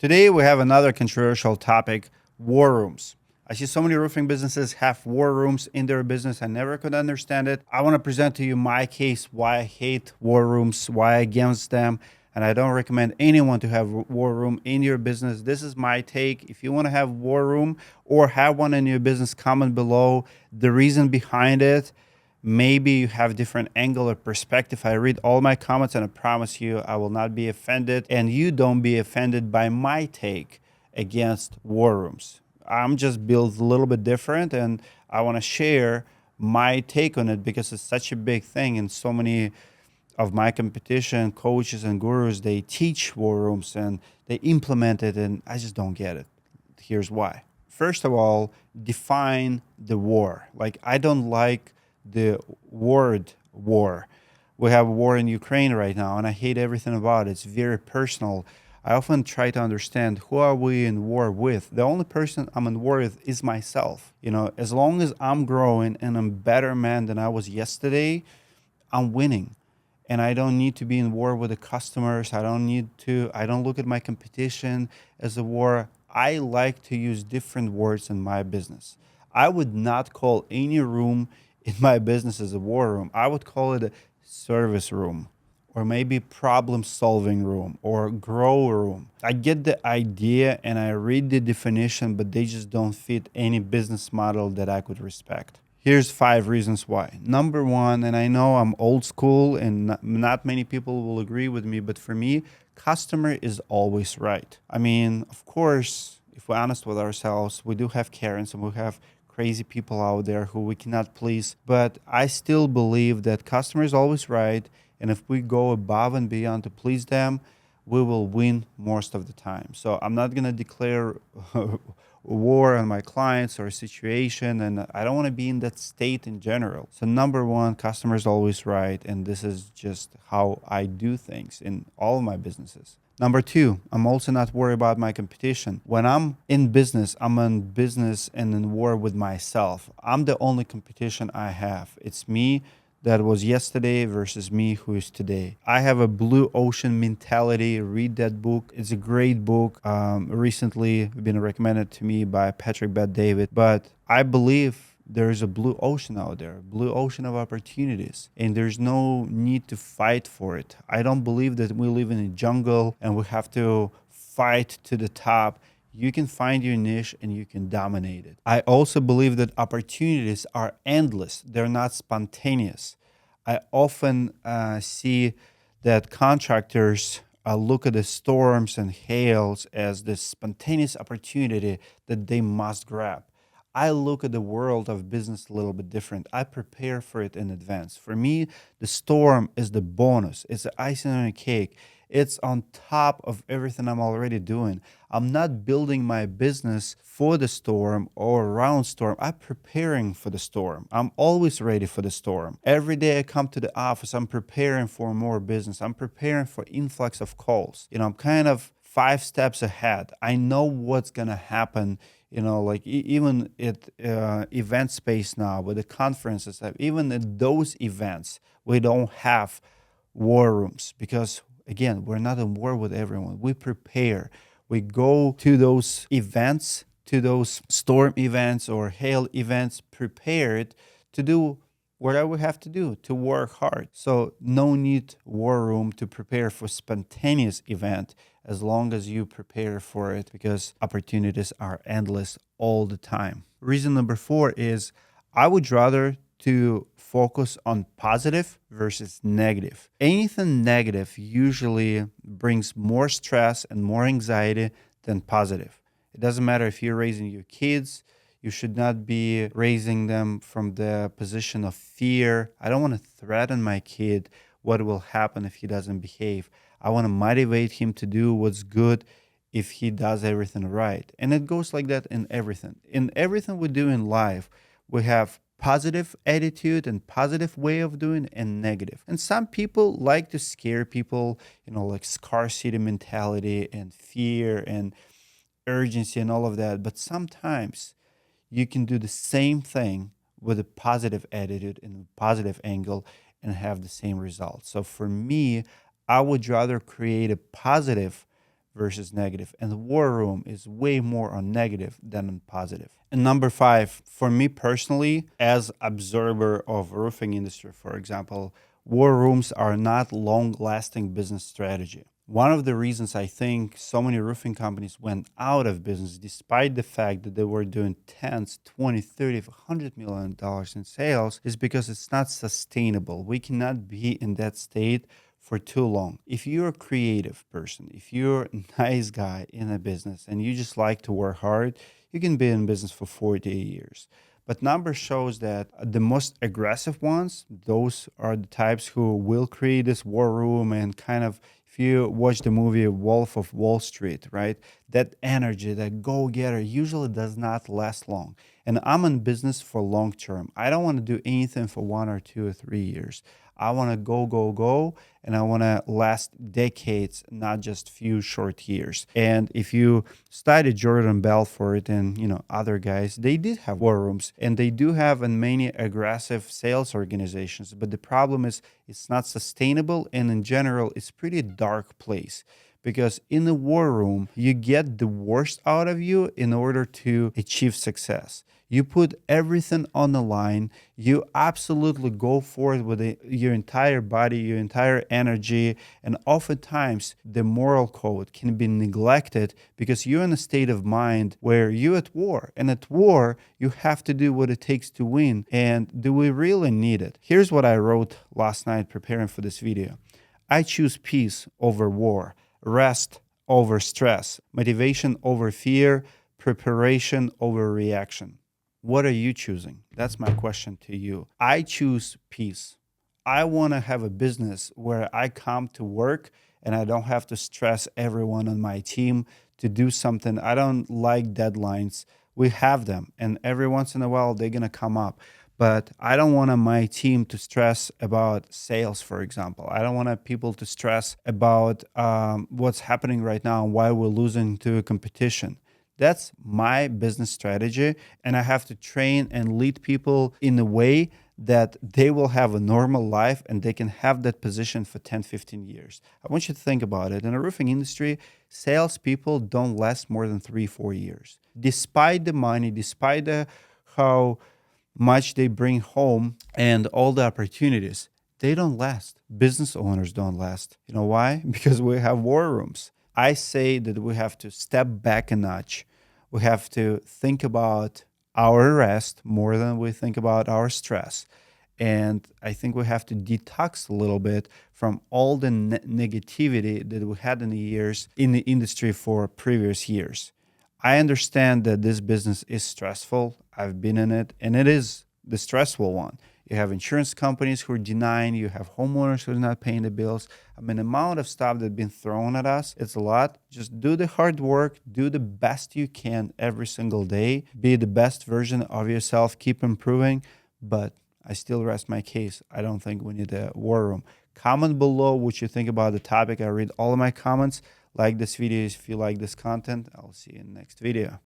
Today we have another controversial topic, war rooms. I see so many roofing businesses have war rooms in their business. I never could understand it. I want to present to you my case, why I hate war rooms, why I against them, and I don't recommend anyone to have war room in your business. This is my take. If you want to have war room or have one in your business, comment below the reason behind it. Maybe you have different angle or perspective. I read all my comments and I promise you I will not be offended, and you don't be offended by my take against war rooms. I'm just built a little bit different and I want to share my take on it because it's such a big thing, and so many of my competition coaches and gurus, they teach war rooms and they implement it, and I just don't get it. Here's why. First of all, define the war. Like, I don't like the word war. We have a war in Ukraine right now and I hate everything about it. It's very personal. I often try to understand, who are we in war with? The only person I'm in war with is myself. As long as I'm growing and I'm a better man than I was yesterday, I'm winning. And I don't need to be in war with the customers. I don't look at my competition as a war. I like to use different words in my business. I would not call any room in my business as a war room. I would call it a service room, or maybe problem solving room, or grow room. I get the idea and I read the definition, but they just don't fit any business model that I could respect. Here's 5 reasons why. Number 1, and I know I'm old school and not many people will agree with me, but for me, customer is always right. I mean, of course, if we're honest with ourselves, we do have Karens and we have crazy people out there who we cannot please, but I still believe that customer is always right, and if we go above and beyond to please them, we will win most of the time. So I'm not going to declare war on my clients or a situation, and I don't want to be in that state in general. So number 1, customer is always right, and this is just how I do things in all of my businesses. Number 2, I'm also not worried about my competition. When I'm in business and in war with myself. I'm the only competition I have. It's me that was yesterday versus me who is today. I have a blue ocean mentality. Read that book. It's a great book. Recently been recommended to me by Patrick Bet-David. But I believe there is a blue ocean out there, blue ocean of opportunities, and there's no need to fight for it. I don't believe that we live in a jungle and we have to fight to the top. You can find your niche and you can dominate it. I also believe that opportunities are endless. They're not spontaneous. I often see that contractors look at the storms and hails as this spontaneous opportunity that they must grab. I look at the world of business a little bit different. I prepare for it in advance. For me, the storm is the bonus. It's the icing on a cake. It's on top of everything I'm already doing. I'm not building my business for the storm or around storm. I'm preparing for the storm. I'm always ready for the storm. Every day I come to the office, I'm preparing for more business. I'm preparing for influx of calls. I'm kind of 5 steps ahead. I know what's going to happen. Like even at event space now with the conferences, even at those events, we don't have war rooms because, again, we're not in war with everyone. We prepare. We go to those events, to those storm events or hail events, prepared to do whatever we have to do, to work hard. So no need war room to prepare for spontaneous event as long as you prepare for it, because opportunities are endless all the time. Reason number 4 is I would rather to focus on positive versus negative. Anything negative usually brings more stress and more anxiety than positive. It doesn't matter if you're raising your kids. You should not be raising them from the position of fear. I don't want to threaten my kid what will happen if he doesn't behave. I want to motivate him to do what's good if he does everything right. And it goes like that in everything. In everything we do in life, we have positive attitude and positive way of doing and negative. And some people like to scare people, like scarcity mentality and fear and urgency and all of that. But sometimes you can do the same thing with a positive attitude and a positive angle and have the same results. So for me, I would rather create a positive versus negative. And the war room is way more on negative than on positive. And number 5, for me personally, as observer of roofing industry, for example, war rooms are not long-lasting business strategy. One of the reasons I think so many roofing companies went out of business, despite the fact that they were doing tens, 20, 30, $100 million in sales, is because it's not sustainable. We cannot be in that state for too long. If you're a creative person, if you're a nice guy in a business and you just like to work hard, you can be in business for 40 years. But numbers shows that the most aggressive ones, those are the types who will create this war room and kind of, if you watch the movie Wolf of Wall Street, right? That energy, that go-getter usually does not last long. And I'm in business for long term. I don't want to do anything for 1 or 2 or 3 years. I want to go, and I want to last decades, not just few short years. And if you study Jordan Belfort and other guys, they did have war rooms, and they do have in many aggressive sales organizations. But the problem is it's not sustainable, and in general, it's pretty dark place. Because in the war room, you get the worst out of you in order to achieve success. You put everything on the line. You absolutely go for it with your entire body, your entire energy. And oftentimes, the moral code can be neglected because you're in a state of mind where you're at war. And at war, you have to do what it takes to win. And do we really need it? Here's what I wrote last night preparing for this video. I choose peace over war. Rest over stress, motivation over fear, preparation over reaction. What are you choosing? That's my question to you. I choose peace. I want to have a business where I come to work and I don't have to stress everyone on my team to do something. I don't like deadlines. We have them, and every once in a while they're going to come up. But I don't want my team to stress about sales, for example. I don't want people to stress about what's happening right now and why we're losing to a competition. That's my business strategy, and I have to train and lead people in a way that they will have a normal life and they can have that position for 10, 15 years. I want you to think about it. In the roofing industry, salespeople don't last more than 3, 4 years. Despite the money, despite how much they bring home and all the opportunities, they don't last. Business owners don't last. You know why? Because we have war rooms. I say that we have to step back a notch. We have to think about our rest more than we think about our stress. And I think we have to detox a little bit from all the negativity that we had in the years in the industry for previous years. I understand that this business is stressful. I've been in it, and it is the stressful one. You have insurance companies who are denying, you have homeowners who are not paying the bills. I mean, the amount of stuff that's been thrown at us, it's a lot. Just do the hard work, do the best you can every single day, be the best version of yourself, keep improving. But I still rest my case. I don't think we need a war room. Comment below what you think about the topic. I read all of my comments. Like this video if you like this content. I'll see you in the next video.